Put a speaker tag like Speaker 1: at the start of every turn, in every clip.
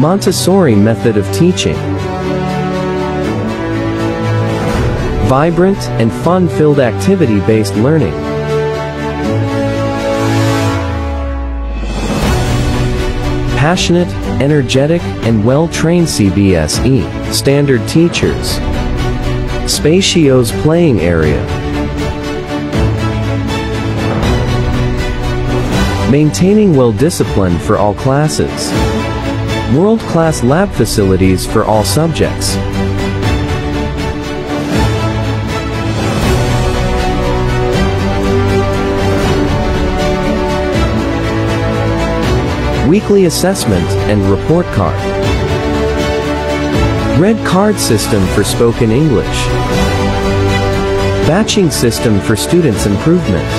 Speaker 1: Montessori method of teaching. Vibrant and fun-filled activity-based learning. Passionate, energetic, and well-trained CBSE standard teachers. Spacious playing area. Maintaining well-disciplined for all classes. World-class lab facilities for all subjects. Weekly assessment and report card. Red card system for spoken English. Batching system for students' improvement.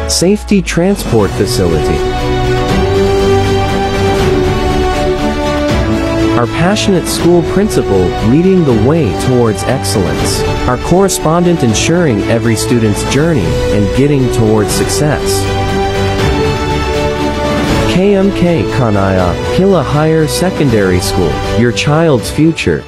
Speaker 1: Safety transport facility. Our passionate school principal leading the way towards excellence. Our correspondent ensuring every student's journey and getting towards success. KMK Kanaya Kila Higher Secondary School, your child's future.